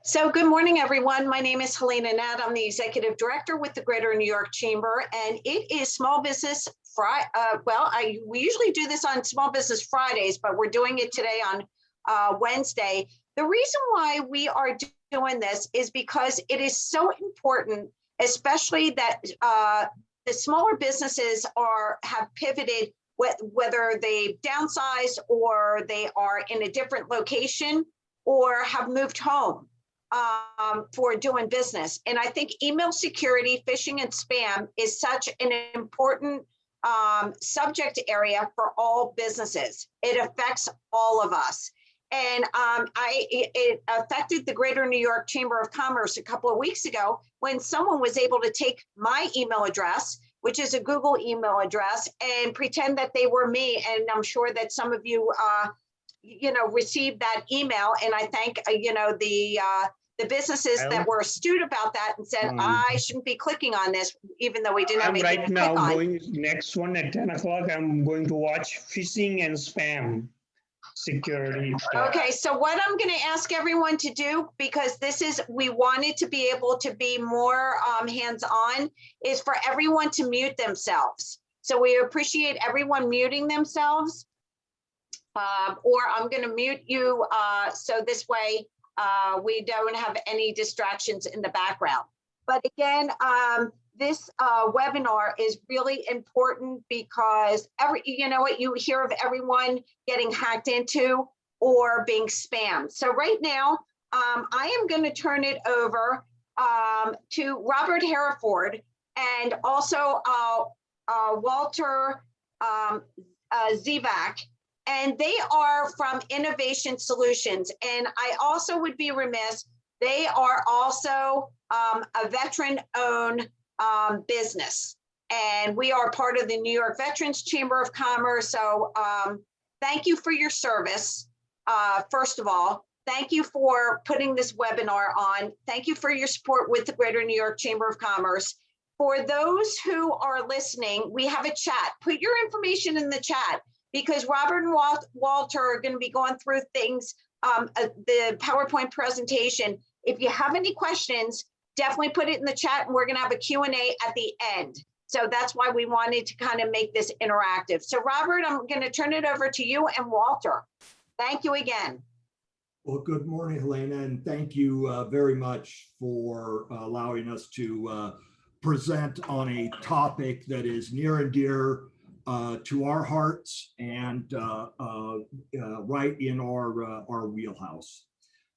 So good morning, everyone. My name is Helena Natt. I'm the Executive Director with the Greater New York Chamber, and it is Small Business Friday. We usually do this on Small Business Fridays, but we're doing it today on Wednesday. The reason why we are doing this is because it is so important, especially that the smaller businesses have pivoted, whether they downsized or they are in a different location or have moved home for doing business. And I think email security, phishing, and spam is such an important subject area for all businesses. It affects all of us. And it affected the Greater New York Chamber of Commerce a couple of weeks ago when someone was able to take my email address, which is a Google email address, and pretend that they were me. And I'm sure that some of you received that email, and I thank the businesses that were astute about that and said I shouldn't be clicking on this, even though we didn't have anything right to now click on. going next one at 10 o'clock. I'm going to watch phishing and spam security. Okay, so what I'm going to ask everyone to do, because we wanted to be able to be more hands-on, is for everyone to mute themselves. So we appreciate everyone muting themselves. Or I'm going to mute you so this way we don't have any distractions in the background. But again, this webinar is really important because you hear of everyone getting hacked into or being spammed. So right now, I am going to turn it over to Robert Hereford and also Walter Zivak. And they are from Innovation Solutions. And I also would be remiss, they are also a veteran-owned business. And we are part of the New York Veterans Chamber of Commerce. So thank you for your service, first of all. Thank you for putting this webinar on. Thank you for your support with the Greater New York Chamber of Commerce. For those who are listening, we have a chat. Put your information in the chat, because Robert and Walter are going to be going through things, the PowerPoint presentation. If you have any questions, definitely put it in the chat, and we're going to have a Q&A at the end. So that's why we wanted to kind of make this interactive. So Robert, I'm going to turn it over to you and Walter. Thank you again. Well, good morning, Helena, and thank you very much for allowing us to present on a topic that is near and dear to our hearts and right in our wheelhouse.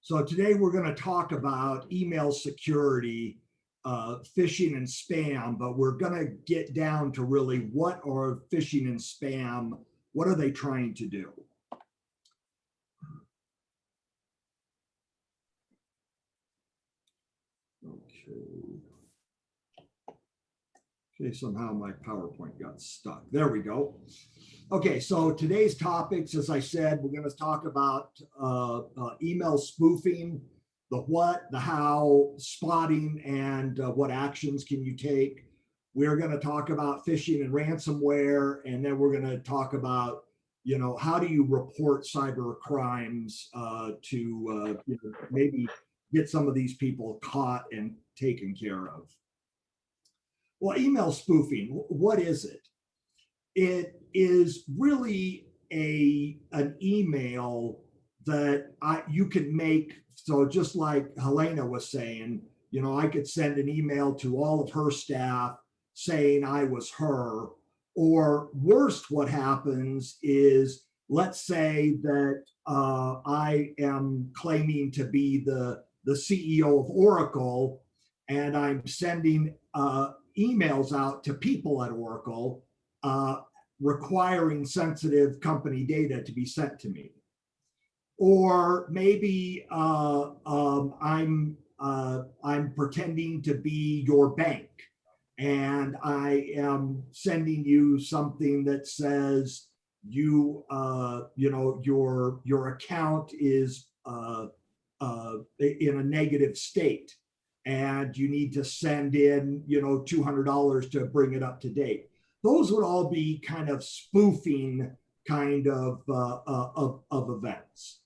So today we're going to talk about email security, phishing and spam, but we're going to get down to really what are phishing and spam, what are they trying to do? Okay, somehow my PowerPoint got stuck. There we go. Okay, so today's topics, as I said, we're going to talk about email spoofing, the what, the how, spotting, and what actions can you take. We're going to talk about phishing and ransomware, and then we're going to talk about, how do you report cyber crimes to maybe get some of these people caught and taken care of. Well, email spoofing, what is it? It is really an email that you can make. So just like Helena was saying, I could send an email to all of her staff saying I was her. Or worst, what happens is, let's say that I am claiming to be the CEO of Oracle, and I'm sending emails out to people at Oracle requiring sensitive company data to be sent to me. Or maybe I'm pretending to be your bank, and I am sending you something that says your account is in a negative state, and you need to send in, $200 to bring it up to date. Those would all be kind of spoofing kind of events.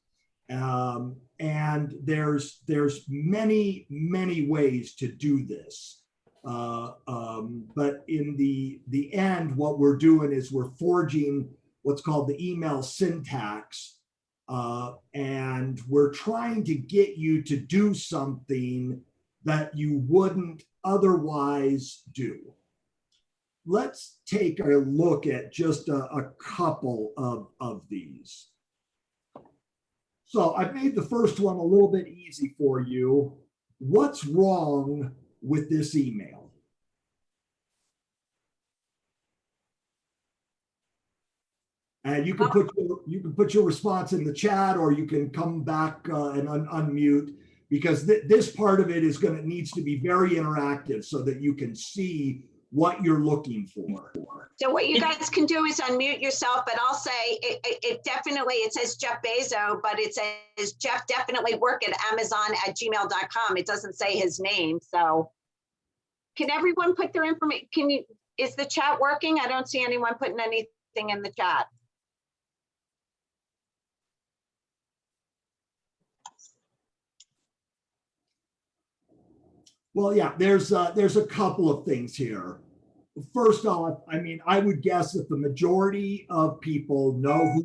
And there's many ways to do this. But in the end, what we're doing is we're forging what's called the email syntax. And we're trying to get you to do something that you wouldn't otherwise do. Let's take a look at just a couple of these. So I've made the first one a little bit easy for you. What's wrong with this email? And you can put your response in the chat, or you can come back and unmute, because this part of it needs to be very interactive so that you can see what you're looking for. So what you guys can do is unmute yourself, but I'll say it definitely, it says Jeff Bezos, but it says Jeff definitely work at Amazon@gmail.com. It doesn't say his name. So can everyone put their information? Is the chat working? I don't see anyone putting anything in the chat. Well, yeah, there's a couple of things here. First off, I mean, I would guess that the majority of people know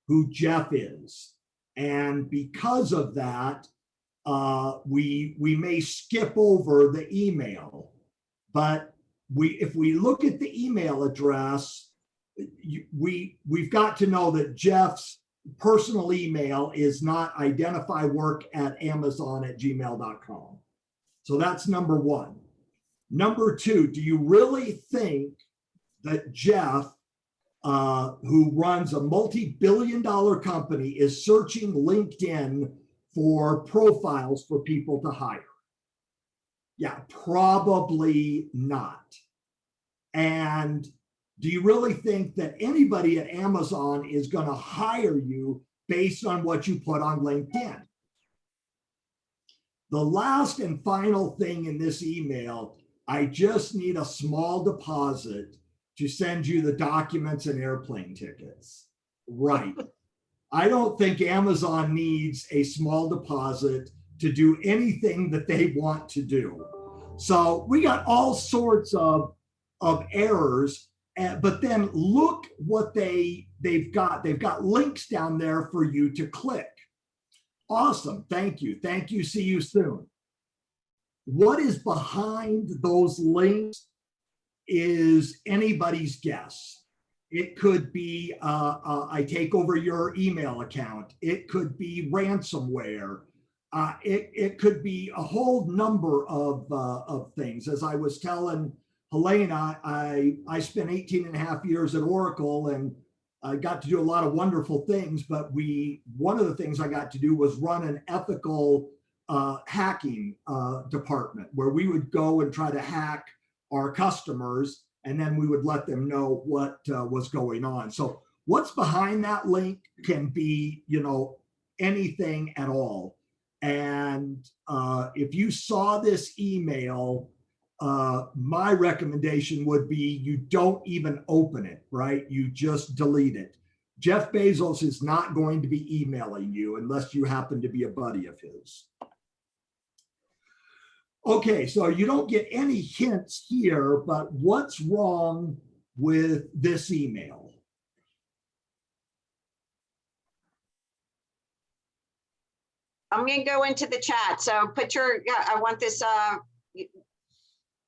who Jeff is. And because of that, we may skip over the email. But if we look at the email address, we've got to know that Jeff's personal email is not identifywork@amazon@gmail.com. So that's number one. Number two, do you really think that Jeff, who runs a multi-billion-dollar company, is searching LinkedIn for profiles for people to hire? Yeah, probably not. And do you really think that anybody at Amazon is going to hire you based on what you put on LinkedIn? The last and final thing in this email, I just need a small deposit to send you the documents and airplane tickets. Right. I don't think Amazon needs a small deposit to do anything that they want to do. So we got all sorts of errors, but then look what they've got. They've got links down there for you to click. Awesome. Thank you. Thank you. See you soon. What is behind those links is anybody's guess. It could be I take over your email account. It could be ransomware. It could be a whole number of things. As I was telling Helena, I spent 18 and a half years at Oracle, and I got to do a lot of wonderful things, but one of the things I got to do was run an ethical hacking department, where we would go and try to hack our customers, and then we would let them know what was going on. So what's behind that link can be, anything at all. And if you saw this email, my recommendation would be you don't even open it, right? You just delete it. Jeff Bezos is not going to be emailing you unless you happen to be a buddy of his. Okay, so you don't get any hints here, but what's wrong with this email? I'm going to go into the chat. So put your, I want this,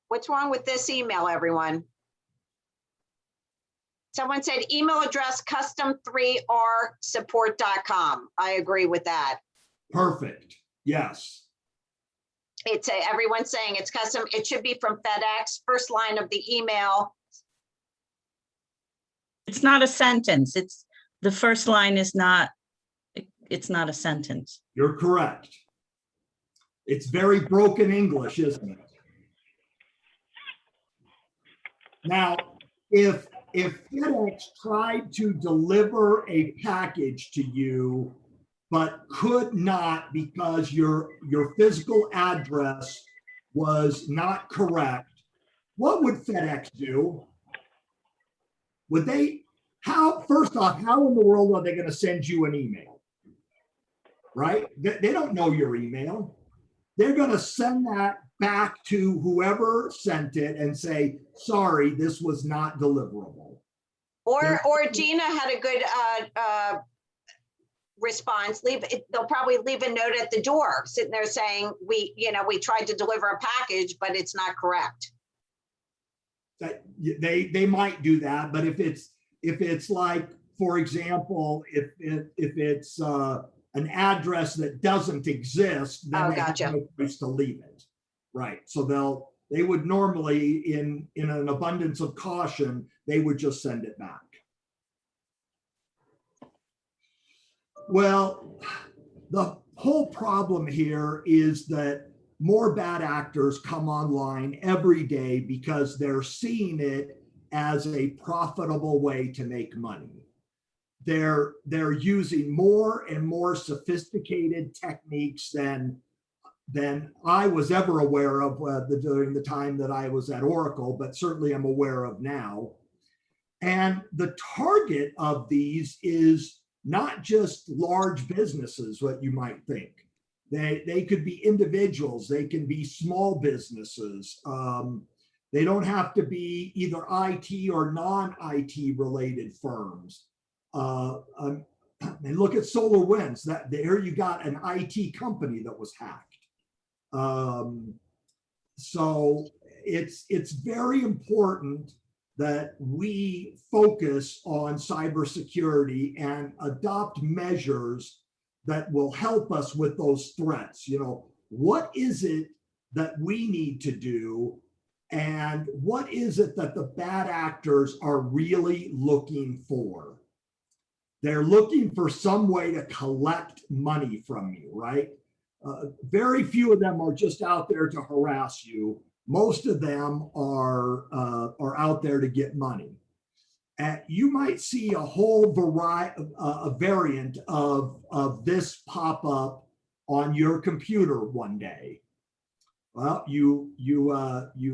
what's wrong with this email, everyone? Someone said email address custom3rsupport.com. I agree with that. Perfect. Yes. It's everyone's saying it's custom. It should be from FedEx. First line of the email. It's not a sentence. It's the first line is not, it's not a sentence. You're correct. It's very broken English, isn't it? Now, if FedEx tried to deliver a package to you, but could not because your physical address was not correct, what would FedEx do? Would they, first off, how in the world are they going to send you an email? right? They don't know your email. They're going to send that back to whoever sent it and say, sorry, this was not deliverable. Or Gina had a good response. They'll probably leave a note at the door sitting there saying, we tried to deliver a package, but it's not correct. They might do that, but if it's like, for example, if it's an address that doesn't exist, then they gotcha. have no place to leave it. Right. So they would normally, in an abundance of caution, they would just send it back. Well, the whole problem here is that more bad actors come online every day because they're seeing it as a profitable way to make money. They're using more and more sophisticated techniques than I was ever aware of during the time that I was at Oracle, but certainly I'm aware of now. And the target of these is not just large businesses, what you might think. They could be individuals, they can be small businesses. They don't have to be either IT or non-IT related firms. And look at SolarWinds. There you got an IT company that was hacked. So it's very important that we focus on cybersecurity and adopt measures that will help us with those threats. What is it that we need to do, and what is it that the bad actors are really looking for? They're looking for some way to collect money from you, right? Very few of them are just out there to harass you. Most of them are out there to get money. You might see a whole variant of this pop up on your computer one day. Well, you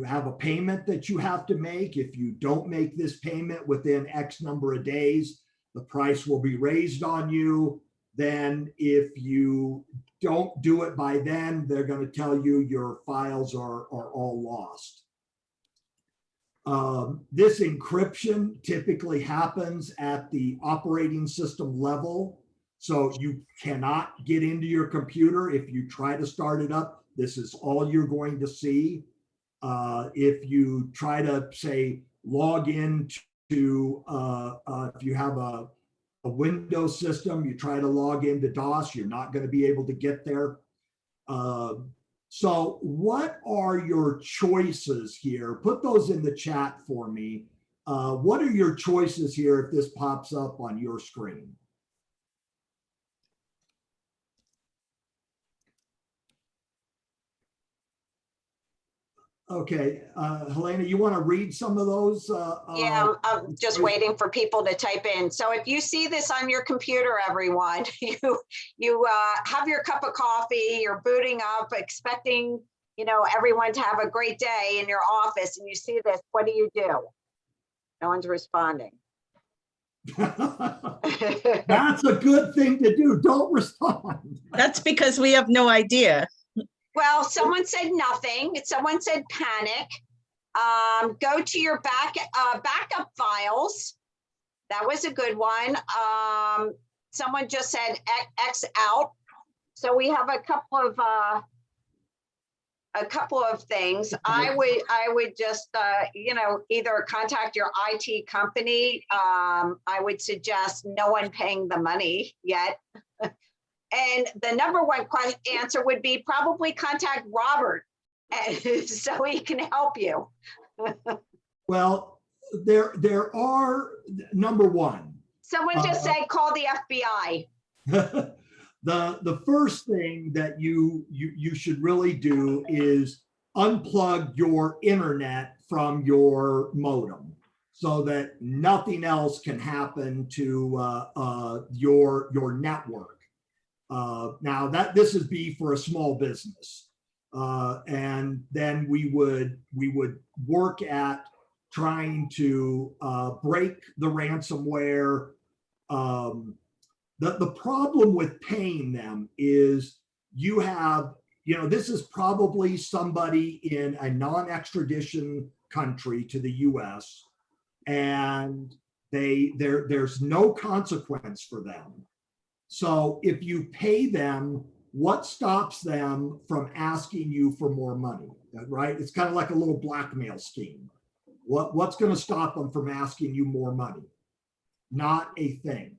have a payment that you have to make. If you don't make this payment within X number of days, the price will be raised on you. Then if you don't do it by then, they're going to tell you your files are all lost. This encryption typically happens at the operating system level. So you cannot get into your computer. If you try to start it up, this is all you're going to see. If you try to, say, log in to, if you have a Windows system, you try to log into DOS, you're not going to be able to get there. So what are your choices here? Put those in the chat for me. What are your choices here if this pops up on your screen? Okay, Helena, you want to read some of those? Yeah, I'm just waiting for people to type in. So if you see this on your computer, everyone, you have your cup of coffee, you're booting up, expecting everyone to have a great day in your office, and you see this, what do? No one's responding. That's a good thing to do. Don't respond. That's because we have no idea. Well, someone said nothing. Someone said panic. Go to your backup files. That was a good one. Someone just said X out. So we have a couple of things. I would just either contact your IT company. I would suggest no one paying the money yet. And the number one answer would be probably contact Robert so he can help you. Well, there are, number one. Someone just said call the FBI. The first thing that you should really do is unplug your internet from your modem so that nothing else can happen to your network. Now this would be for a small business, and then we would work at trying to break the ransomware. The problem with paying them is you have, this is probably somebody in a non-extradition country to the US, and there's no consequence for them. So if you pay them, what stops them from asking you for more money, right? It's kind of like a little blackmail scheme. What's going to stop them from asking you more money? Not a thing.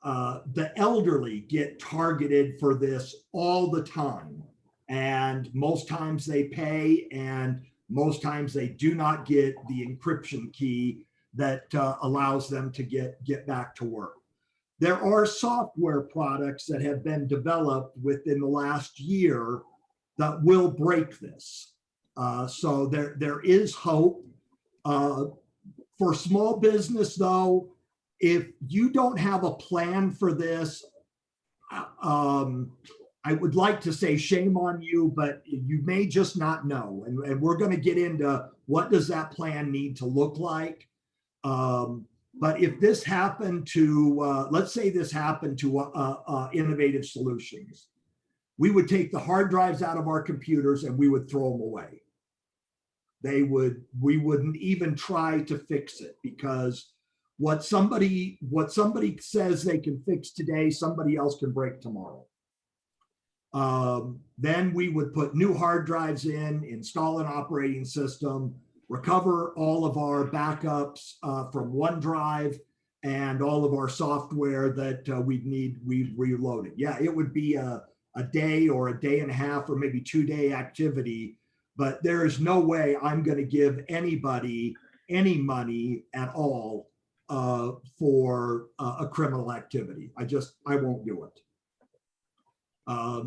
The elderly get targeted for this all the time, and most times they pay, and most times they do not get the encryption key that allows them to get back to work. There are software products that have been developed within the last year that will break this. So there is hope. For small business, though, if you don't have a plan for this, I would like to say shame on you, but you may just not know. And we're going to get into what does that plan need to look like. But if this happened to, let's say this happened to Innovative Solutions, we would take the hard drives out of our computers and we would throw them away. We wouldn't even try to fix it, because what somebody says they can fix today, somebody else can break tomorrow. Then we would put new hard drives in, install an operating system, recover all of our backups from OneDrive, and all of our software that we've reloaded. Yeah, it would be a day or a day and a half or maybe 2-day activity, but there is no way I'm going to give anybody any money at all for a criminal activity. I won't do it. A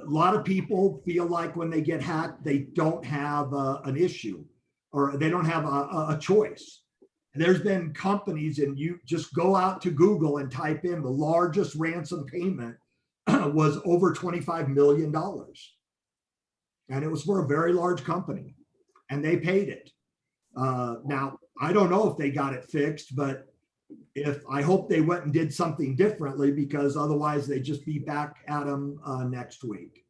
lot of people feel like when they get hacked, they don't have an issue, or they don't have a choice. There's been companies, and you just go out to Google and type in the largest ransom payment was over $25 million. And it was for a very large company, and they paid it. Now, I don't know if they got it fixed, but I hope they went and did something differently, because otherwise they'd just be back at them next week.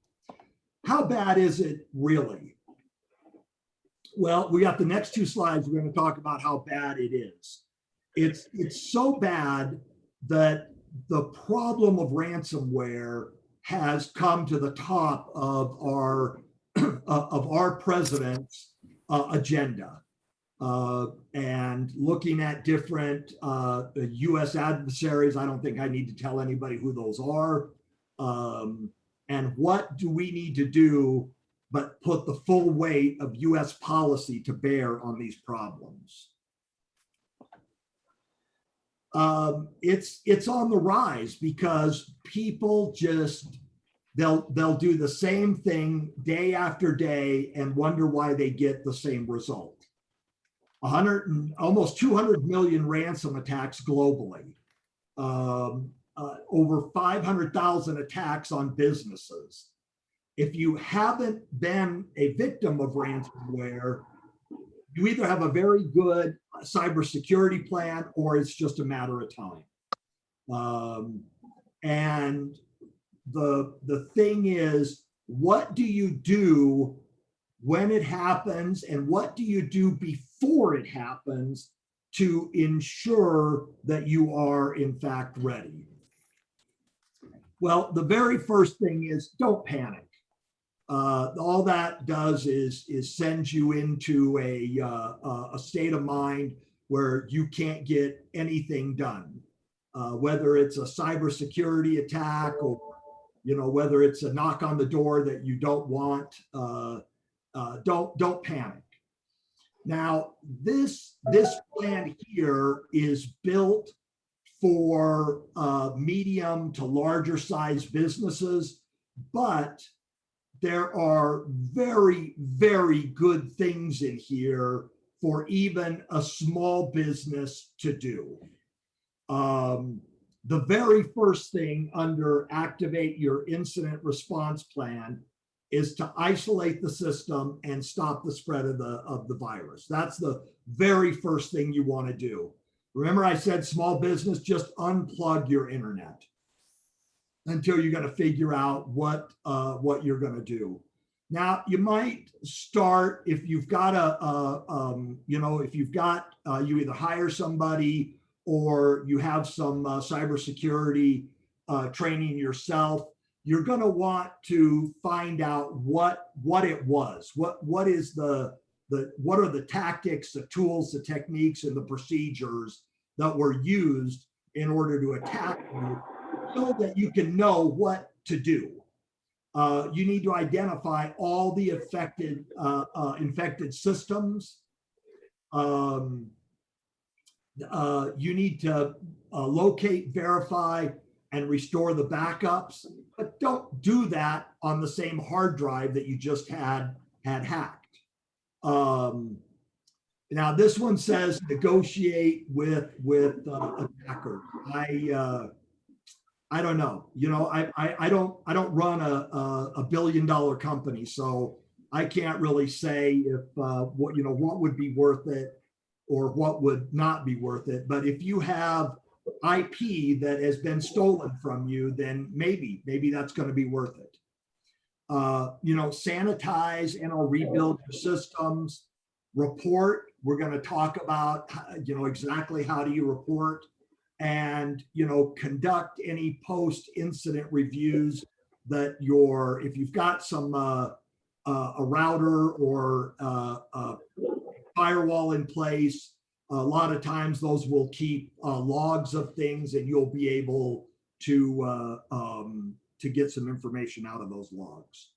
How bad is it really? Well, we got the next 2 slides. We're going to talk about how bad it is. It's so bad that the problem of ransomware has come to the top of our president's agenda. And looking at different US adversaries, I don't think I need to tell anybody who those are. And what do we need to do but put the full weight of US policy to bear on these problems? It's on the rise, because people just, they'll do the same thing day after day and wonder why they get the same result. Almost 200 million ransom attacks globally, over 500,000 attacks on businesses. If you haven't been a victim of ransomware, you either have a very good cybersecurity plan, or it's just a matter of time. And the thing is, what do you do when it happens, and what do you do before it happens to ensure that you are in fact ready? Well, the very first thing is, don't panic. All that does is send you into a state of mind where you can't get anything done, whether it's a cybersecurity attack, or whether it's a knock on the door that you don't want. Don't panic. Now, this plan here is built for medium to larger size businesses, but there are very, very good things in here for even a small business to do. The very first thing under activate your incident response plan is to isolate the system and stop the spread of the virus. That's the very first thing you want to do. Remember I said small business, just unplug your internet until you're going to figure out what you're going to do. Now you might start if you've got you either hire somebody or you have some cybersecurity training yourself. You're going to want to find out what it was. What is what are the tactics, the tools, the techniques, and the procedures that were used in order to attack you, so that you can know what to do. You need to identify all the infected systems. You need to locate, verify, and restore the backups, but don't do that on the same hard drive that you just had hacked. Now this one says negotiate with attackers. I don't know. I don't run a $1 billion company, so I can't really say if what would be worth it or what would not be worth it. But if you have IP that has been stolen from you, then maybe that's going to be worth it. Sanitize and or rebuild your systems. Report. We're going to talk about exactly how do you report, and conduct any post-incident reviews that if you've got some a router or a firewall in place. A lot of times those will keep logs of things, and you'll be able to get some information out of those logs.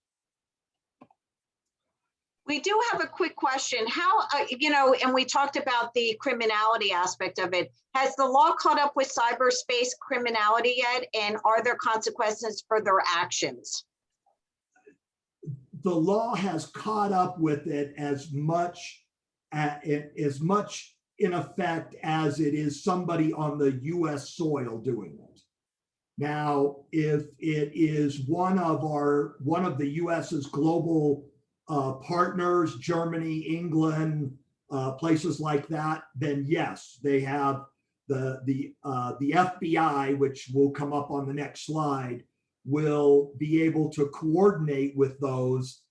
We do have a quick question. How, and we talked about the criminality aspect of it. Has the law caught up with cyberspace criminality yet? And are there consequences for their actions? The law has caught up with it as much in effect as it is somebody on the US soil doing it. Now, if it is one of the US's global partners, Germany, England, places like that, then yes, they have the FBI, which will come up on the next slide, will be able to coordinate with those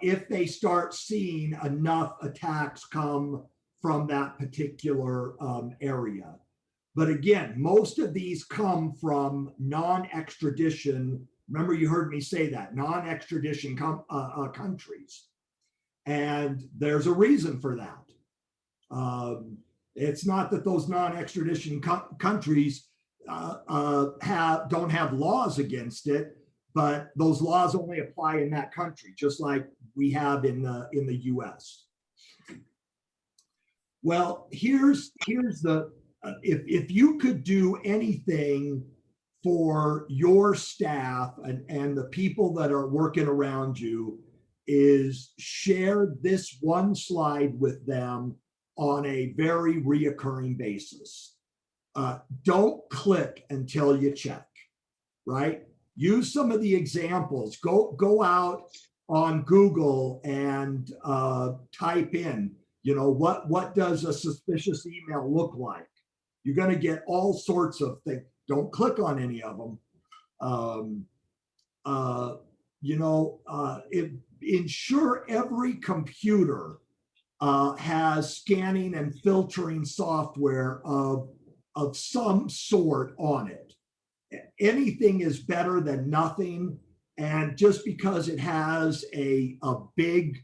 if they start seeing enough attacks come from that particular area. But again, most of these come from non-extradition. Remember, you heard me say that, non-extradition countries. And there's a reason for that. It's not that those non-extradition countries don't have laws against it, but those laws only apply in that country, just like we have in the US. Well, here's the, if you could do anything for your staff and the people that are working around you, is share this one slide with them on a very reoccurring basis. Don't click until you check, right? Use some of the examples. Go out on Google and type in, what does a suspicious email look like? You're going to get all sorts of things. Don't click on any of them. Ensure every computer has scanning and filtering software of some sort on it. Anything is better than nothing. And just because it has a big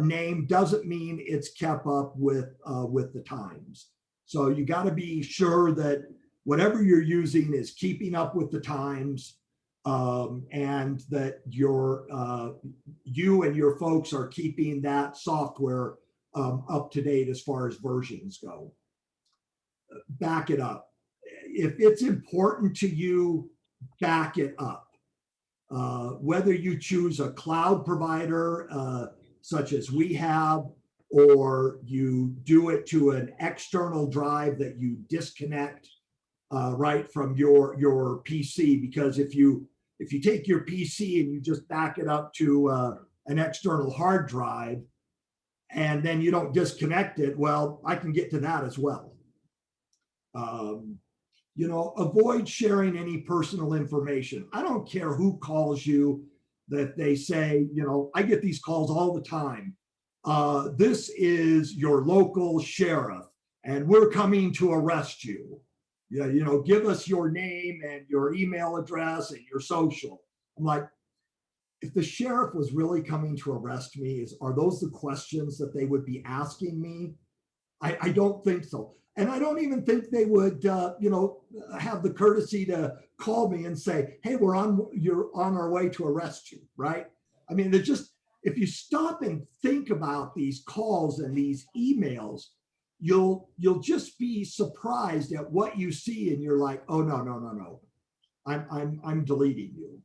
name doesn't mean it's kept up with the times. So you got to be sure that whatever you're using is keeping up with the times, and that you and your folks are keeping that software up to date as far as versions go. Back it up. If it's important to you, back it up. Whether you choose a cloud provider such as we have, or you do it to an external drive that you disconnect right from your PC, because if you take your PC and you just back it up to an external hard drive and then you don't disconnect it, well, I can get to that as well. You know, avoid sharing any personal information. I don't care who calls you, that they say, you know, I get these calls all the time. This is your local sheriff and we're coming to arrest you. Yeah, you know, give us your name and your email address and your social. I'm like, if the sheriff was really coming to arrest me, are those the questions that they would be asking me? I don't think so. And I don't even think they would, you know, have the courtesy to call me and say, hey, you're on our way to arrest you, right? I mean, they're just, if you stop and think about these calls and these emails, you'll just be surprised at what you see, and you're like, oh no, I'm deleting you.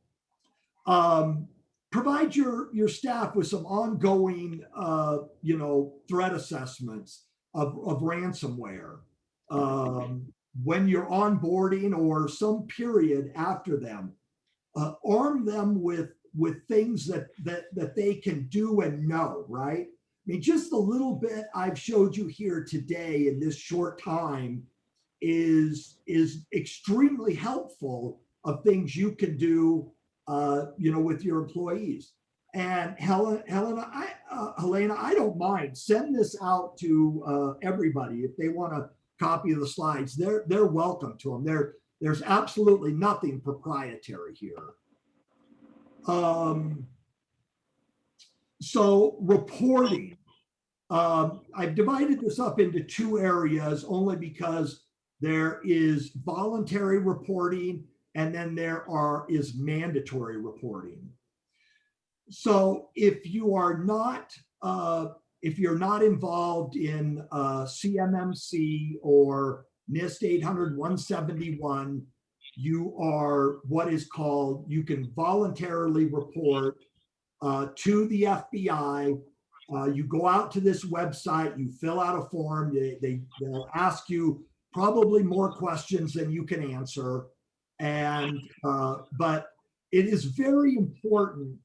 Provide your staff with some ongoing, you know, threat assessments of ransomware when you're onboarding or some period after them. Arm them with things that they can do and know, right? I mean, just a little bit I've showed you here today in this short time is extremely helpful of things you can do, you know, with your employees. And Helena, I don't mind. Send this out to everybody if they want a copy of the slides. They're welcome to them. There's absolutely nothing proprietary here. So reporting, I've divided this up into two areas only because there is voluntary reporting and then there is mandatory reporting. So if you're not involved in CMMC or NIST 800-171, you are what is called, you can voluntarily report to the FBI. You go out to this website, you fill out a form, they'll ask you probably more questions than you can answer. And, but it is very important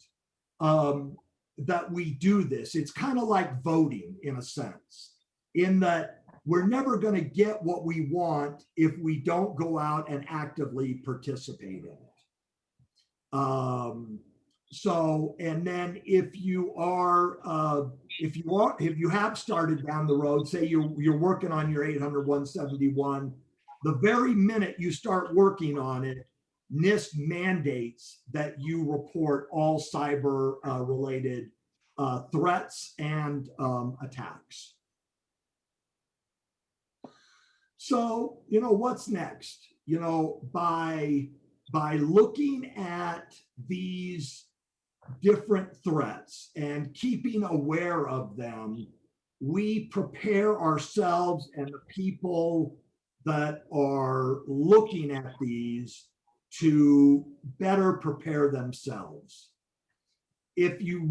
that we do this. It's kind of like voting in a sense, in that we're never going to get what we want if we don't go out and actively participate in it. So, and then if you have started down the road, say you're working on your 800-171, the very minute you start working on it, NIST mandates that you report all cyber related threats and attacks. So, you know, what's next? You know, by looking at these different threats and keeping aware of them, we prepare ourselves and the people that are looking at these to better prepare themselves. If you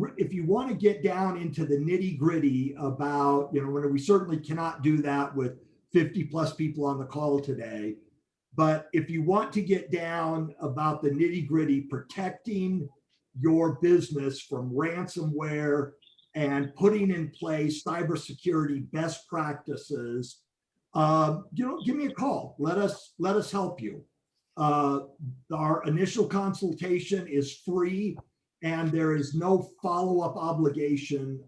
want to get down into the nitty-gritty about, you know, when we certainly cannot do that with 50+ people on the call today, but if you want to get down about the nitty-gritty, protecting your business from ransomware and putting in place cybersecurity best practices, you know, give me a call. Let us help you. Our initial consultation is free and there is no follow-up obligation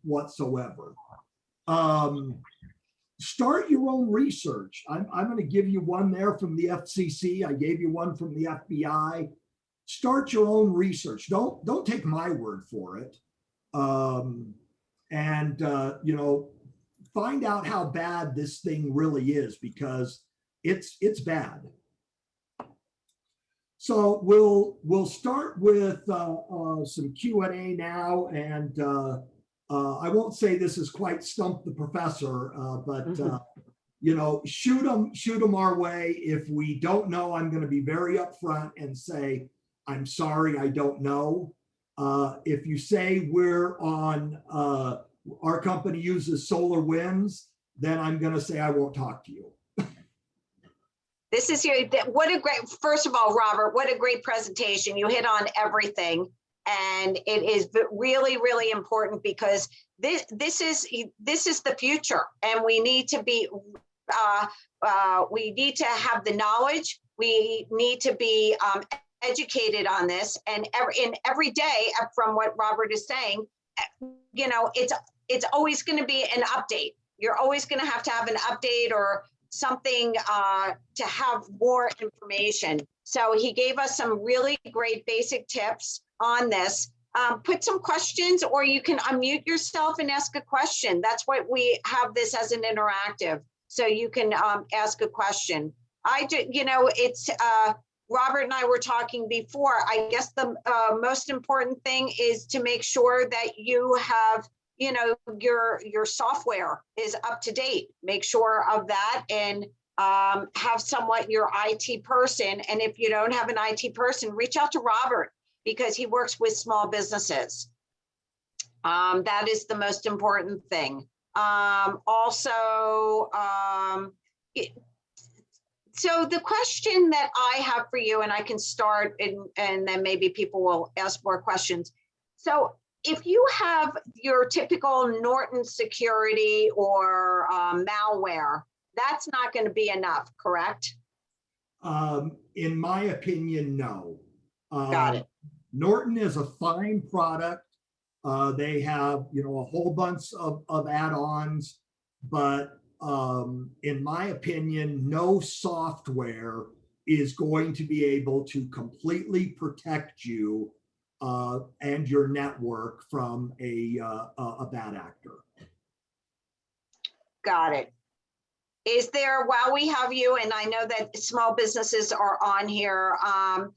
whatsoever. Start your own research. I'm going to give you one there from the FCC. I gave you one from the FBI. Start your own research. Don't take my word for it. You know, find out how bad this thing really is, because it's bad. So we'll start with some Q&A now, and I won't say this is quite Stump the Professor, but you know, shoot them our way. If we don't know, I'm going to be very upfront and say, I'm sorry, I don't know. If you say we're on, our company uses SolarWinds, then I'm going to say I won't talk to you. This is what a great, first of all, Robert, what a great presentation. You hit on everything. And it is really, really important because this is the future, and we need to be we need to have the knowledge. We need to be educated on this, and every day, from what Robert is saying, you know, it's always going to be an update. You're always going to have an update or something to have more information. So he gave us some really great basic tips on this. Put some questions, or you can unmute yourself and ask a question. That's what we have this as an interactive. So you can ask a question. You know, it's Robert and I were talking before. I guess the most important thing is to make sure that you have, you know, your software is up to date. Make sure of that, and have somewhat your IT person. And if you don't have an IT person, reach out to Robert, because he works with small businesses. That is the most important thing. So the question that I have for you, and I can start, and then maybe people will ask more questions. So if you have your typical Norton security or malware, that's not going to be enough, correct? In my opinion, no. Got it. Norton is a fine product. They have, you know, a whole bunch of add-ons, but in my opinion, no software is going to be able to completely protect you and your network from a bad actor. Got it. Is there, while we have you, and I know that small businesses are on here, I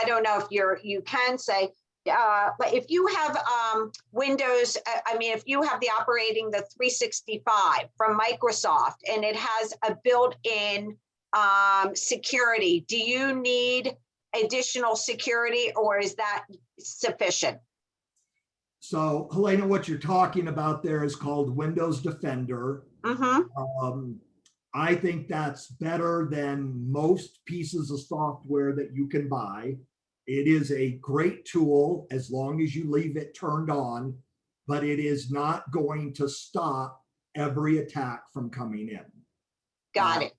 don't know if you can say, but if you have Windows, I mean, if you have the 365 from Microsoft and it has a built-in security, do you need additional security, or is that sufficient? So, Helena, what you're talking about there is called Windows Defender. Mm-hmm. I think that's better than most pieces of software that you can buy. It is a great tool as long as you leave it turned on, but it is not going to stop every attack from coming in. Got it.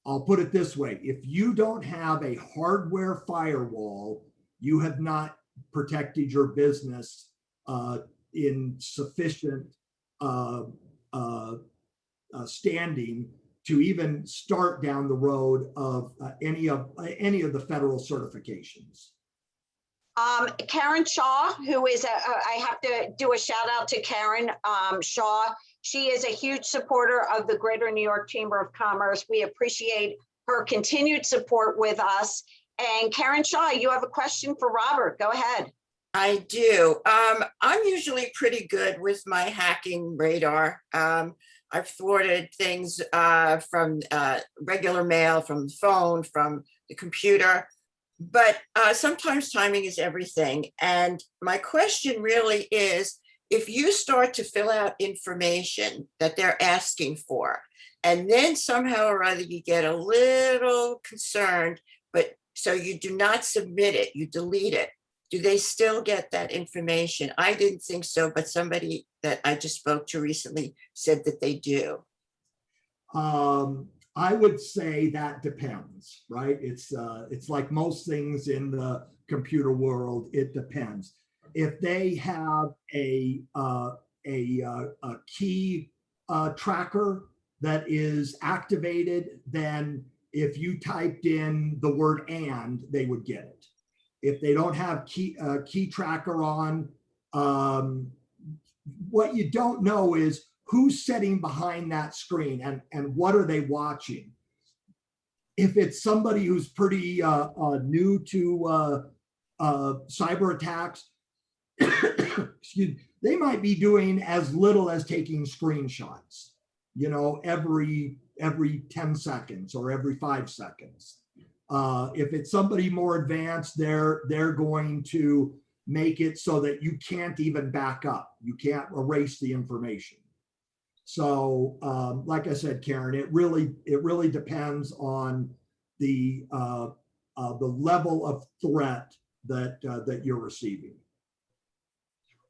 I'll put it this way. If you don't have a hardware firewall, you have not protected your business in sufficient standing to even start down the road of any of the federal certifications. Karen Shaw, who is I have to do a shout out to Karen Shaw. She is a huge supporter of the Greater New York Chamber of Commerce. We appreciate her continued support with us. And Karen Shaw, you have a question for Robert. Go ahead. I do. I'm usually pretty good with my hacking radar. I've thwarted things from regular mail, from the phone, from the computer, but sometimes timing is everything. And my question really is, if you start to fill out information that they're asking for, and then somehow or other you get a little concerned, but so you do not submit it, you delete it, do they still get that information? I didn't think so, but somebody that I just spoke to recently said that they do. I would say that depends, right? It's like most things in the computer world. It depends. If they have a key tracker that is activated, then if you typed in the word "and," they would get it. If they don't have key tracker on, what you don't know is who's sitting behind that screen and what are they watching. If it's somebody who's pretty new to cyber attacks, excuse me, they might be doing as little as taking screenshots, you know, every 10 seconds or every 5 seconds. If it's somebody more advanced, they're going to make it so that you can't even back up. You can't erase the information. So, like I said, Karen, it really depends on the level of threat that you're receiving.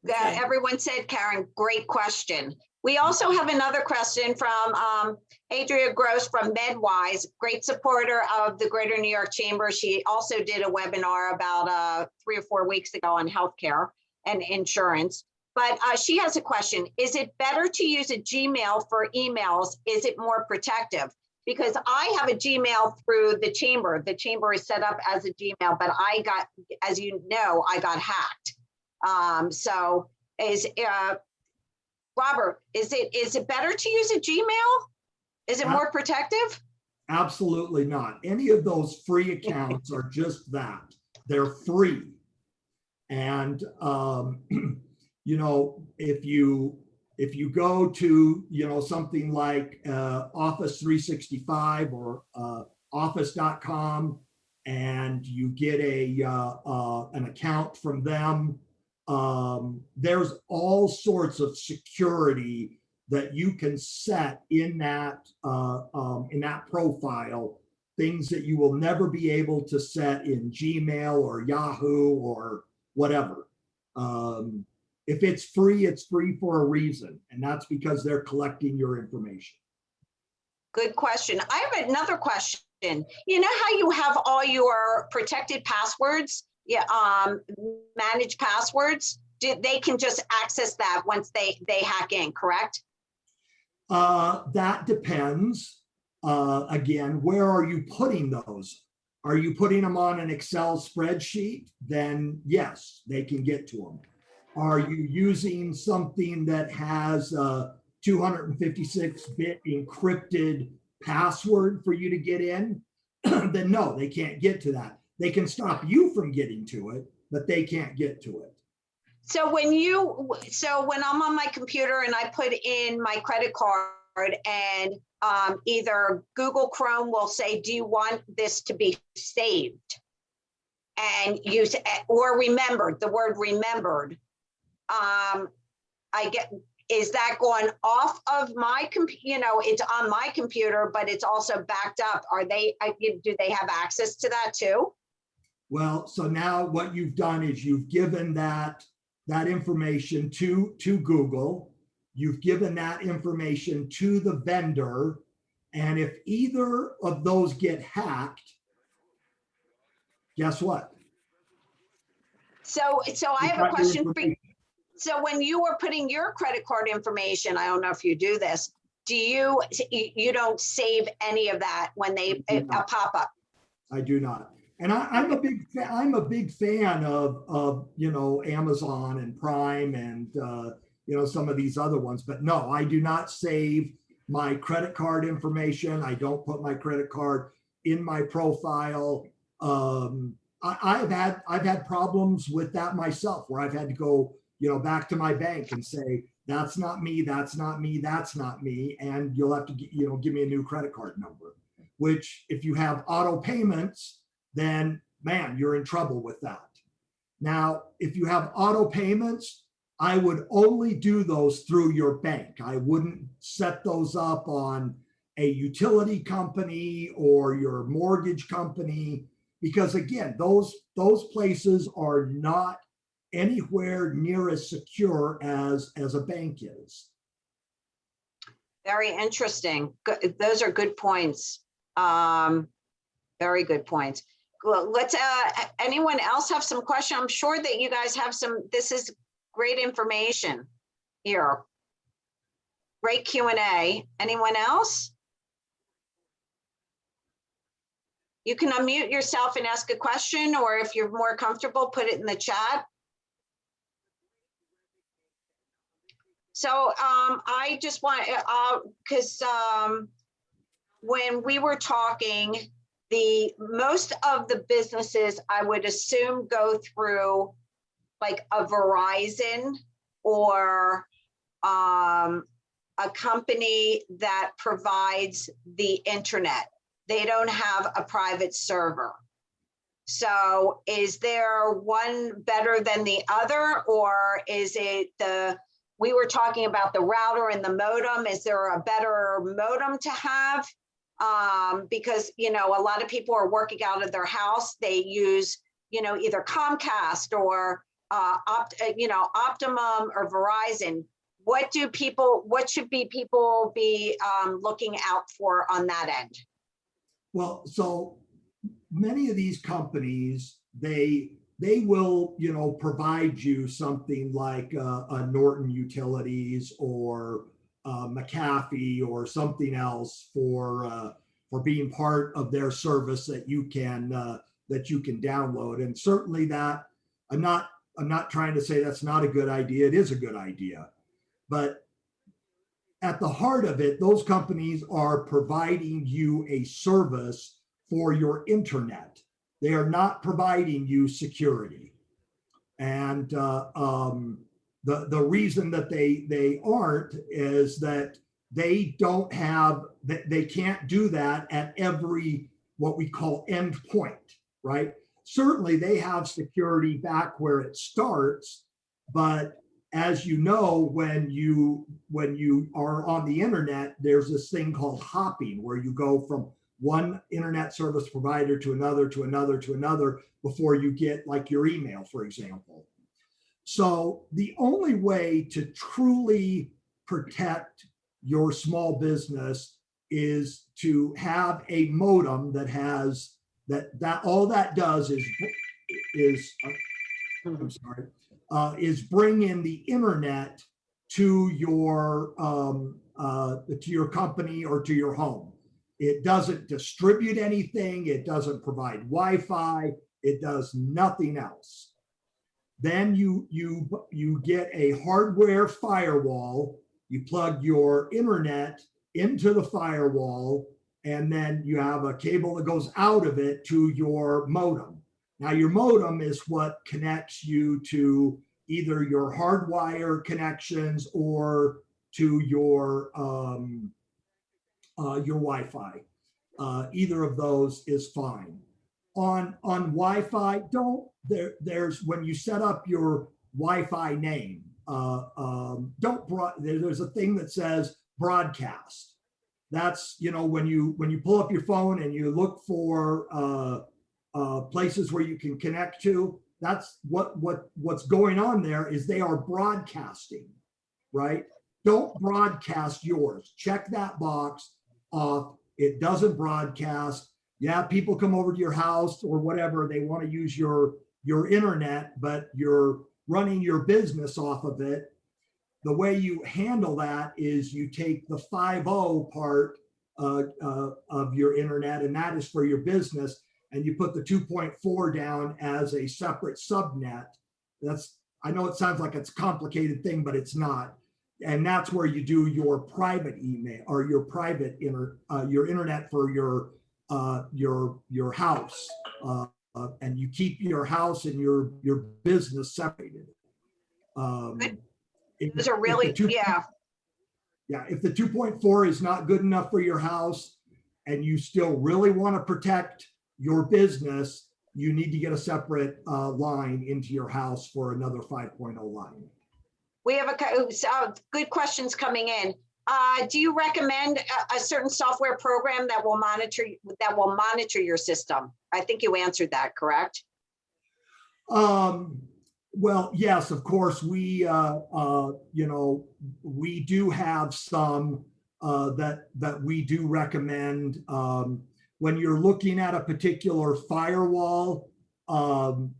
Okay. Everyone said, Karen, great question. We also have another question from Adria Gross from MedWise, great supporter of the Greater New York Chamber. She also did a webinar about 3 or 4 weeks ago on healthcare and insurance. But she has a question. Is it better to use a Gmail for emails? Is it more protective? Because I have a Gmail through the chamber. The chamber is set up as a Gmail, but I got, as you know, I got hacked. So is Robert, is it better to use a Gmail? Is it more protective? Absolutely not. Any of those free accounts are just that. They're free. And you know, if you go to, you know, something like Office 365 or office.com and you get an account from them, there's all sorts of security that you can set in that profile, things that you will never be able to set in Gmail or Yahoo or whatever. If it's free for a reason, and that's because they're collecting your information. Good question. I have another question. You know how you have all your protected passwords, managed passwords? They can just access that once they hack in, correct? That depends. Again, where are you putting those? Are you putting them on an Excel spreadsheet? Then yes, they can get to them. Are you using something that has a 256-bit encrypted password for you to get in? Then no, they can't get to that. They can stop you from getting to it, but they can't get to it. So when I'm on my computer and I put in my credit card and either Google Chrome will say, do you want this to be saved? And use or remembered, the word remembered. Is that going off of my computer? You know, it's on my computer, but it's also backed up. Do they have access to that too? Well, so now what you've done is you've given that information to Google. You've given that information to the vendor. And if either of those get hacked, guess what? So I have a question for you. So when you were putting your credit card information, I don't know if you do this, you don't save any of that when they pop up? I do not. And I'm a big fan of you know, Amazon and Prime and you know, some of these other ones, but no, I do not save my credit card information. I don't put my credit card in my profile. I've had problems with that myself, where I've had to go, you know, back to my bank and say, that's not me, that's not me, that's not me, and you'll have to, you know, give me a new credit card number. Which, if you have auto payments, then man, you're in trouble with that. Now, if you have auto payments, I would only do those through your bank. I wouldn't set those up on a utility company or your mortgage company, because again, those places are not anywhere near as secure as a bank is. Very interesting. Those are good points. Very good points. Let's anyone else have some questions? I'm sure that you guys have some. This is great information here. Great Q&A. Anyone else? You can unmute yourself and ask a question, or if you're more comfortable, put it in the chat. So I just want, because when we were talking, most of the businesses, I would assume, go through like a Verizon or a company that provides the internet. They don't have a private server. So is there one better than the other, or is it we were talking about the router and the modem. Is there a better modem to have? Because, you know, a lot of people are working out of their house. They use, you know, either Comcast or Optimum or Verizon, what should people be looking out for on that end? Well, so many of these companies, they will, provide you something like a Norton Utilities or McAfee or something else for being part of their service that you can download. And certainly that I'm not trying to say that's not a good idea. It is a good idea, but at the heart of it, those companies are providing you a service for your internet. They are not providing you security. And the reason that they aren't is that they can't do that at every what we call endpoint, right? Certainly they have security back where it starts, but as you know, when you are on the internet, there's this thing called hopping, where you go from one internet service provider to another, to another, to another, before you get like your email, for example. So the only way to truly protect your small business is to have a modem that has that all that does is bring in the internet to your company or to your home. It doesn't distribute anything. It doesn't provide Wi-Fi. It does nothing else. Then you get a hardware firewall. You plug your internet into the firewall, and then you have a cable that goes out of it to your modem. Now, your modem is what connects you to either your hardwire connections or to your Wi-Fi. Either of those is fine. On Wi-Fi, there's when you set up your Wi-Fi name, there's a thing that says broadcast. That's, when you pull up your phone and you look for places where you can connect to, that's what's going on there is they are broadcasting, right? Don't broadcast yours. Check that box off. It doesn't broadcast. Yeah, people come over to your house or whatever, they want to use your internet, but you're running your business off of it. The way you handle that is you take the 5.0 part of your internet, and that is for your business, and you put the 2.4 down as a separate subnet. I know it sounds like it's a complicated thing, but it's not. And that's where you do your private email or your private your internet for your house, and you keep your house and your business separated. Those are really, yeah. Yeah, if the 2.4 is not good enough for your house and you still really want to protect your business, you need to get a separate line into your house for another 5.0 line. We have good questions coming in. Do you recommend a certain software program that will monitor your system? I think you answered that, correct? Well, yes, of course. We do have some that we do recommend. When you're looking at a particular firewall,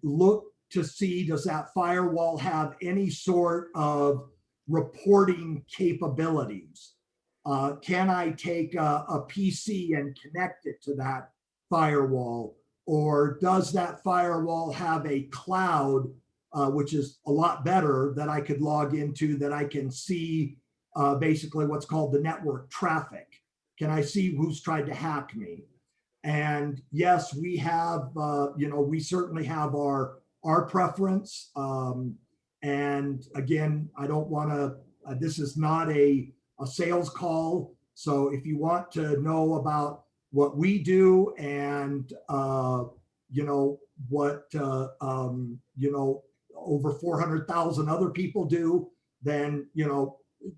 look to see, does that firewall have any sort of reporting capabilities? Can I take a PC and connect it to that firewall? Or does that firewall have a cloud, which is a lot better, that I could log into, that I can see basically what's called the network traffic? Can I see who's tried to hack me? And yes, we have, we certainly have our preference. And again, I don't want to, this is not a sales call. So if you want to know about what we do and, what, over 400,000 other people do, then,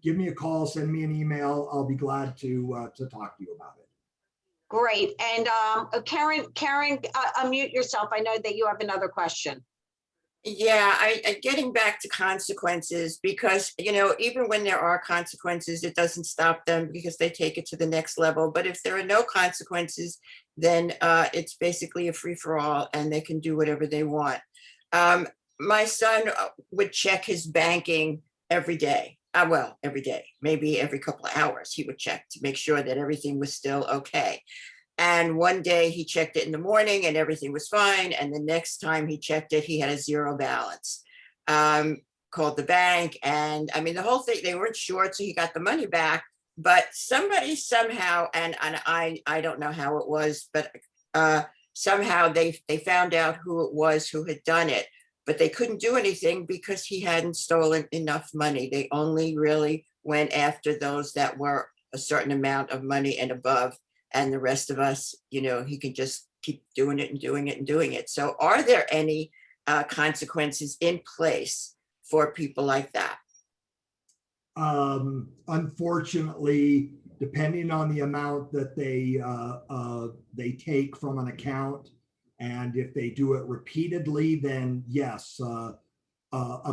give me a call, send me an email. I'll be glad to talk to you about it. Great. And Karen, unmute yourself. I know that you have another question. Yeah, getting back to consequences, because, even when there are consequences, it doesn't stop them because they take it to the next level. But if there are no consequences, then it's basically a free for all and they can do whatever they want. My son would check his banking every day. Well, every day, maybe every couple of hours, he would check to make sure that everything was still okay. And one day he checked it in the morning and everything was fine. And the next time he checked it, he had a zero balance. Called the bank. And I mean, the whole thing, they weren't short, so he got the money back. But somebody somehow, and I don't know how it was, but somehow they found out who it was who had done it. But they couldn't do anything because he hadn't stolen enough money. They only really went after those that were a certain amount of money and above. And the rest of us, he can just keep doing it and doing it and doing it. So are there any consequences in place for people like that? Unfortunately, depending on the amount that they take from an account, and if they do it repeatedly, then yes, a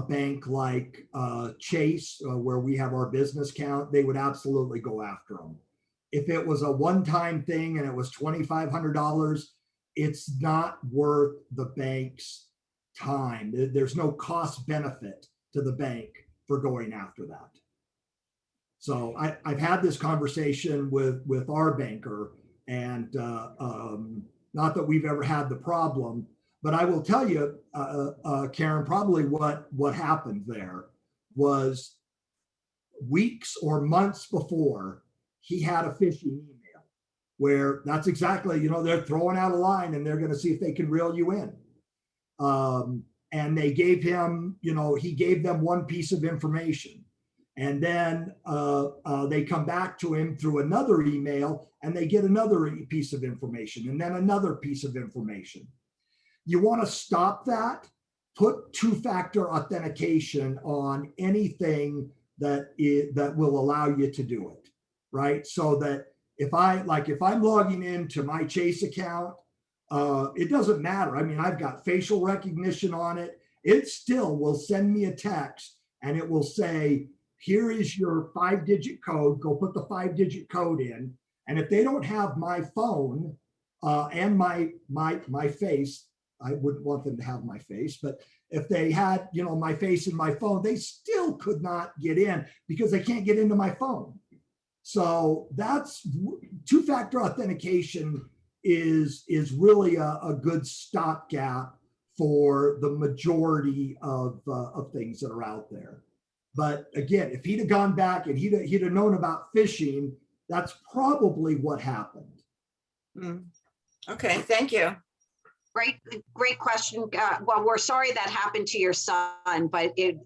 bank like Chase, where we have our business account, they would absolutely go after them. If it was a one-time thing and it was $2,500, it's not worth the bank's time. There's no cost benefit to the bank for going after that. So I've had this conversation with our banker, and not that we've ever had the problem, but I will tell you, Karen, probably what happened there was weeks or months before, he had a phishing email where that's exactly, they're throwing out a line and they're going to see if they can reel you in. And they gave him, he gave them one piece of information. And then they come back to him through another email and they get another piece of information and then another piece of information. You want to stop that? Put two-factor authentication on anything that will allow you to do it, right? So that if I'm logging into my Chase account, it doesn't matter. I mean, I've got facial recognition on it. It still will send me a text and it will say, here is your 5-digit code. Go put the 5-digit code in. And if they don't have my phone and my face, I wouldn't want them to have my face, but if they had, my face and my phone, they still could not get in because they can't get into my phone. So that's two-factor authentication is really a good stopgap for the majority of things that are out there. But again, if he'd have gone back and he'd have known about phishing, that's probably what happened. Okay, thank you. Great question. Well, we're sorry that happened to your son, but it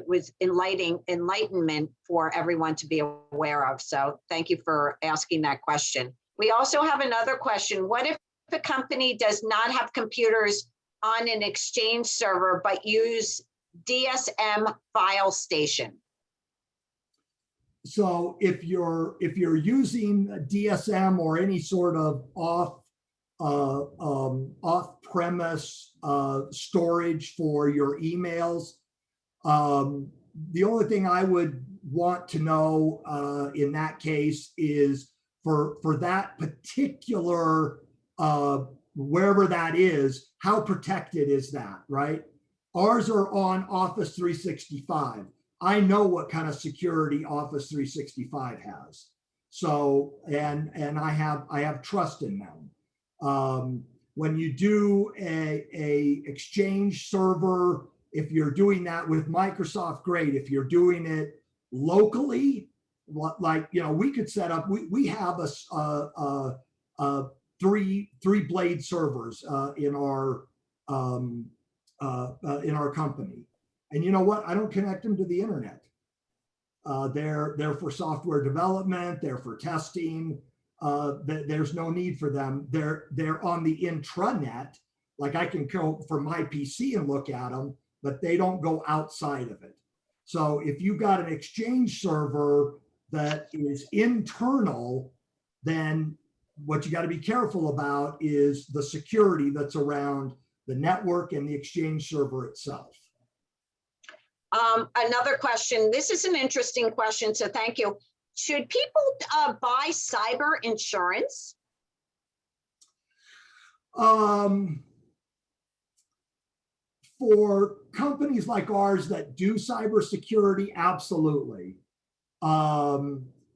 was enlightenment for everyone to be aware of. So thank you for asking that question. We also have another question. What if a company does not have computers on an Exchange server, but use DSM file station? So if you're using DSM or any sort of off-premise storage for your emails, the only thing I would want to know in that case is for that particular wherever that is, how protected is that, right? Ours are on Office 365. I know what kind of security Office 365 has. So, and I have trust in them. When you do a Exchange server, if you're doing that with Microsoft, great. If you're doing it locally, like, we could set up, we have a three blade servers in our company. And you know what? I don't connect them to the internet. They're for software development. They're for testing. There's no need for them. They're on the intranet. Like I can go from my PC and look at them, but they don't go outside of it. So if you've got an Exchange server that is internal, then what you got to be careful about is the security that's around the network and the Exchange server itself. Another question. This is an interesting question, so thank you. Should people buy cyber insurance? For companies like ours that do cybersecurity, absolutely. A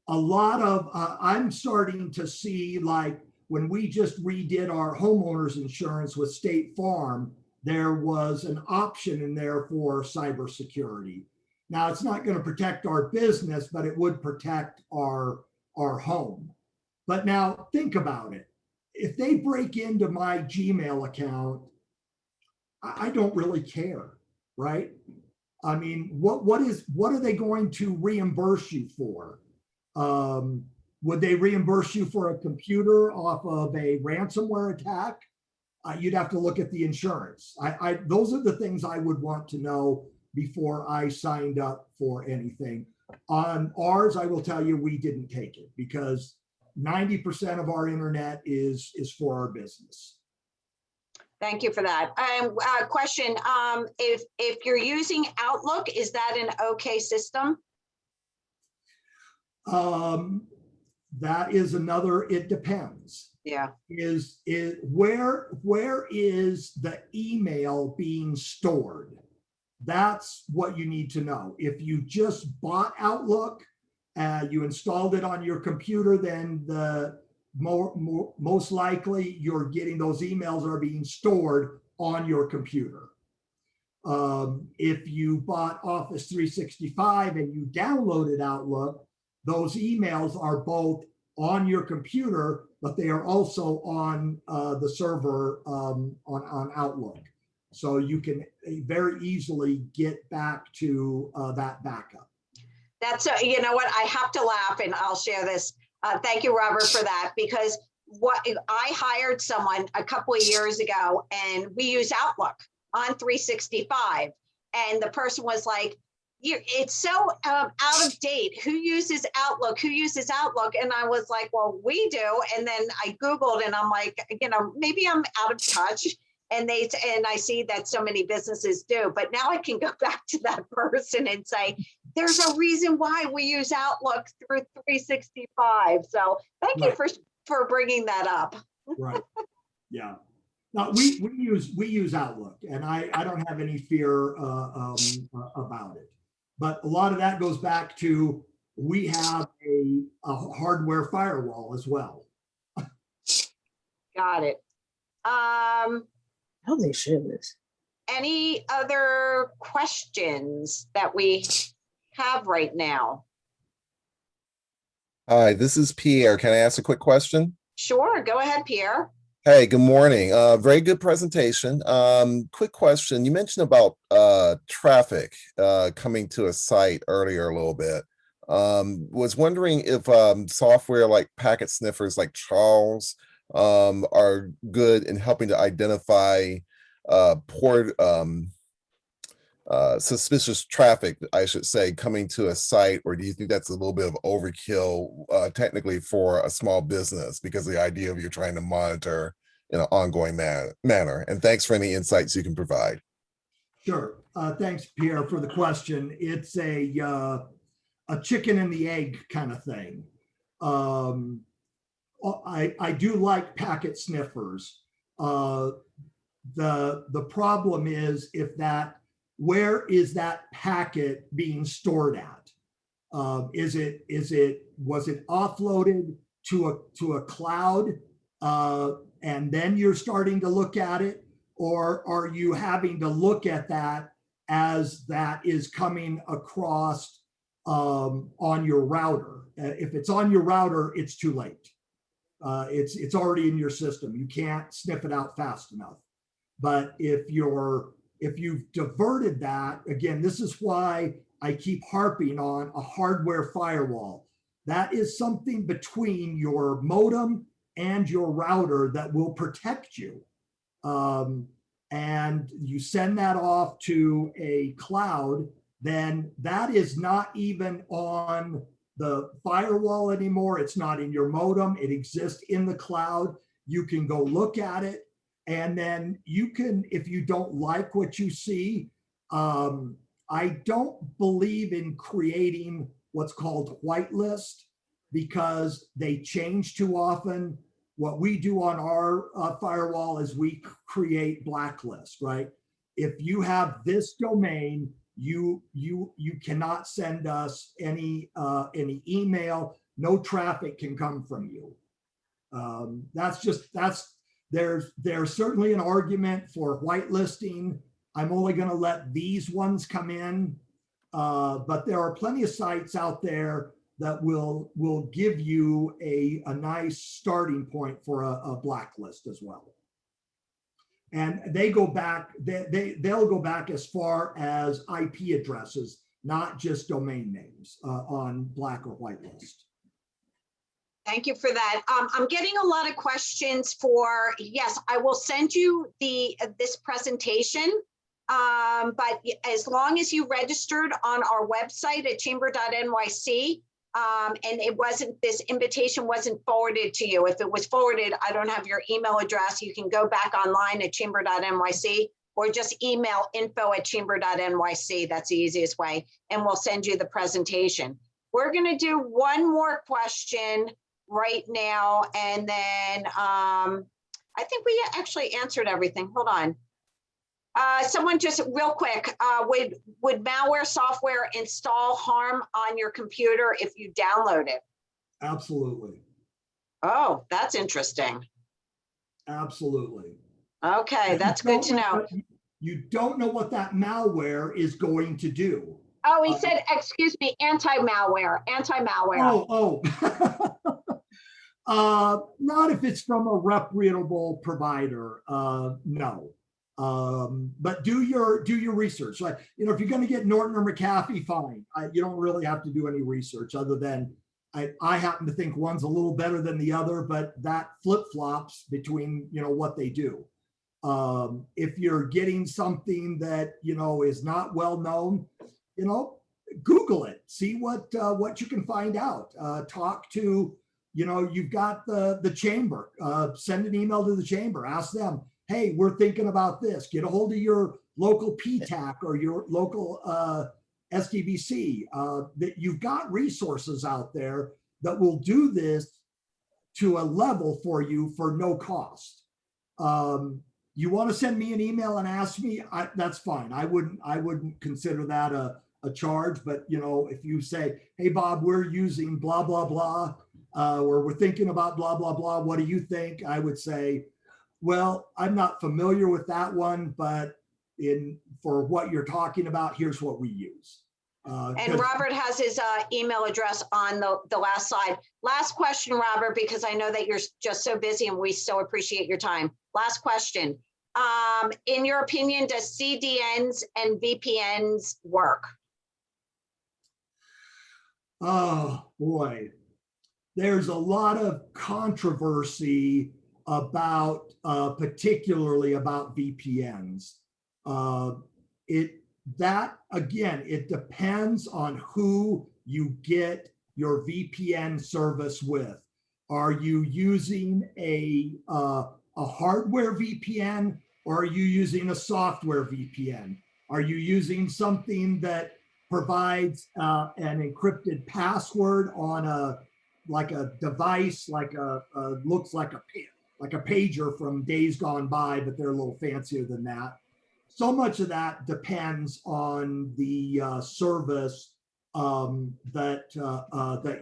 lot of, I'm starting to see, like when we just redid our homeowners insurance with State Farm, there was an option in there for cybersecurity. Now, it's not going to protect our business, but it would protect our home. But now think about it. If they break into my Gmail account, I don't really care, right? I mean, what are they going to reimburse you for? Would they reimburse you for a computer off of a ransomware attack? You'd have to look at the insurance. Those are the things I would want to know before I signed up for anything. On ours, I will tell you, we didn't take it because 90% of our internet is for our business. Thank you for that. Question, if you're using Outlook, is that an okay system? That is another, it depends. Yeah. Where is the email being stored? That's what you need to know. If you just bought Outlook, you installed it on your computer, then most likely you're getting those emails are being stored on your computer. If you bought Office 365 and you downloaded Outlook, those emails are both on your computer, but they are also on the server on Outlook. So you can very easily get back to that backup. That's, you know what, I have to laugh and I'll share this. Thank you, Robert, for that, because I hired someone a couple of years ago and we use Outlook on 365. And the person was like, it's so out of date. Who uses Outlook? Who uses Outlook? And I was like, well, we do. And then I Googled and I'm like, you know, maybe I'm out of touch. And I see that so many businesses do, but now I can go back to that person and say, there's a reason why we use Outlook through 365. So thank you for bringing that up. Right. Yeah. No, we use Outlook, and I don't have any fear about it. But a lot of that goes back to we have a hardware firewall as well. Got it. How they share this? Any other questions that we have right now? Hi, this is Pierre. Can I ask a quick question? Sure, go ahead, Pierre. Hey, good morning. Very good presentation. Quick question. You mentioned about traffic coming to a site earlier a little bit. Was wondering if software like packet sniffers like Charles are good in helping to identify poor suspicious traffic, I should say, coming to a site, or do you think that's a little bit of overkill technically for a small business, because the idea of you're trying to monitor in an ongoing manner? And thanks for any insights you can provide. Sure. Thanks, Pierre, for the question. It's a chicken and the egg kind of thing. I do like packet sniffers. The problem is where is that packet being stored at? Was it offloaded to a cloud and then you're starting to look at it, or are you having to look at that as that is coming across on your router? If it's on your router, it's too late. It's already in your system. You can't sniff it out fast enough. But if you've diverted that, again, this is why I keep harping on a hardware firewall. That is something between your modem and your router that will protect you. And you send that off to a cloud, then that is not even on the firewall anymore. It's not in your modem. It exists in the cloud. You can go look at it. And then you can, if you don't like what you see, I don't believe in creating what's called whitelist because they change too often. What we do on our firewall is we create blacklist, right? If you have this domain, you cannot send us any email. No traffic can come from you. There's certainly an argument for whitelisting. I'm only going to let these ones come in, but there are plenty of sites out there that will give you a nice starting point for a blacklist as well. And they go back, they'll go back as far as IP addresses, not just domain names on black or whitelist. Thank you for that. I'm getting a lot of questions for, yes, I will send you this presentation. But as long as you registered on our website at chamber.nyc, and this invitation wasn't forwarded to you. If it was forwarded, I don't have your email address. You can go back online at chamber.nyc or just email info@chamber.nyc. That's the easiest way. And we'll send you the presentation. We're going to do one more question right now. And then I think we actually answered everything. Hold on. Someone just real quick, would malware software install harm on your computer if you download it? Absolutely. Oh, that's interesting. Absolutely. Okay, that's good to know. You don't know what that malware is going to do. Oh, he said, excuse me, anti-malware. Not if it's from a reputable provider. No. But do your research. Like, you know, if you're going to get Norton or McAfee, fine. You don't really have to do any research other than I happen to think one's a little better than the other, but that flip-flops between, you know, what they do. If you're getting something that, you know, is not well known, you know, Google it, see what you can find out. Talk to, you know, you've got the chamber, send an email to the chamber, ask them, hey, we're thinking about this. Get a hold of your local PTAC or your local SDBC. That you've got resources out there that will do this to a level for you for no cost. You want to send me an email and ask me, that's fine. I wouldn't consider that a charge. But you know, if you say, hey Bob, we're using blah blah blah, or we're thinking about blah blah blah, what do you think? I would say, well, I'm not familiar with that one, but for what you're talking about, here's what we use. And Robert has his email address on the last slide. Last question, Robert, because I know that you're just so busy and we so appreciate your time. Last question. In your opinion, does CDNs and VPNs work? Oh boy, there's a lot of controversy about particularly about VPNs. It depends on who you get your VPN service with. Are you using a hardware VPN or are you using a software VPN? Are you using something that provides an encrypted password on a device, looks like a pager from days gone by, but they're a little fancier than that. So much of that depends on the service that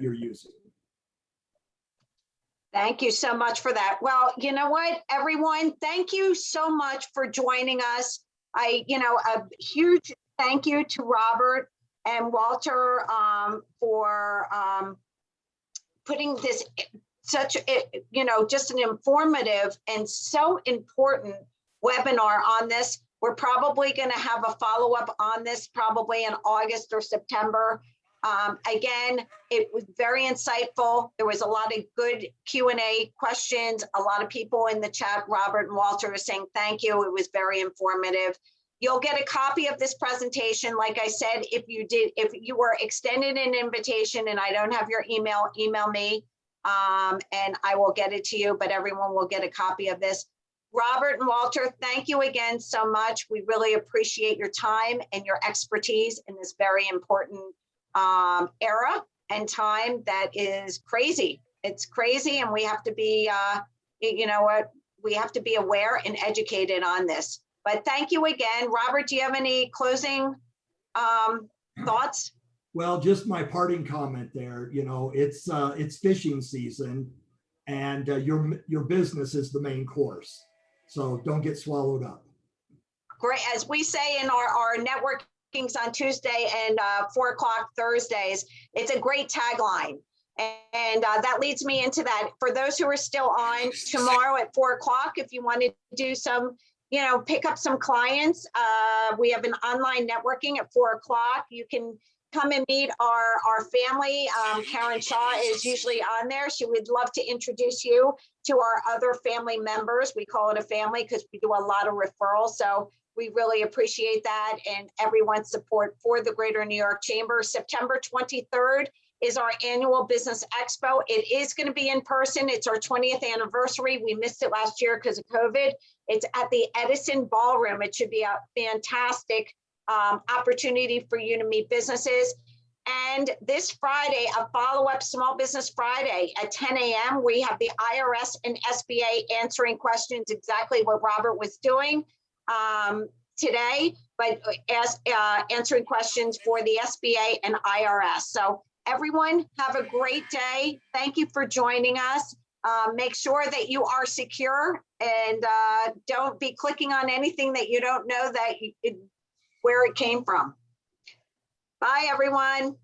you're using. Thank you so much for that. Well, you know what, everyone, thank you so much for joining us. A huge thank you to Robert and Walter for putting this just an informative and so important webinar on this. We're probably going to have a follow-up on this probably in August or September. Again, it was very insightful. There was a lot of good Q&A questions. A lot of people in the chat, Robert and Walter, are saying thank you. It was very informative. You'll get a copy of this presentation. Like I said, if you were extended an invitation and I don't have your email, email me and I will get it to you, but everyone will get a copy of this. Robert and Walter, thank you again so much. We really appreciate your time and your expertise in this very important era and time that is crazy. It's crazy, and we have to be, you know what, we have to be aware and educated on this. But thank you again. Robert, do you have any closing thoughts? Well, just my parting comment there, you know, it's fishing season, and your business is the main course. So don't get swallowed up. Great. As we say in our networkings on Tuesday and 4 o'clock Thursdays, it's a great tagline. And that leads me into that. For those who are still on tomorrow at 4 o'clock, if you want to do some, you know, pick up some clients, we have an online networking at 4 o'clock. You can come and meet our family. Karen Shaw is usually on there. She would love to introduce you to our other family members. We call it a family because we do a lot of referrals. So we really appreciate that and everyone's support for the Greater New York Chamber. September 23rd is our annual business expo. It is going to be in person. It's our 20th anniversary. We missed it last year because of COVID. It's at the Edison Ballroom. It should be a fantastic opportunity for you to meet businesses. And this Friday, a follow-up Small Business Friday at 10 a.m., we have the IRS and SBA answering questions, exactly what Robert was doing today, but answering questions for the SBA and IRS. So everyone, have a great day. Thank you for joining us. Make sure that you are secure and don't be clicking on anything that you don't know that where it came from. Bye, everyone.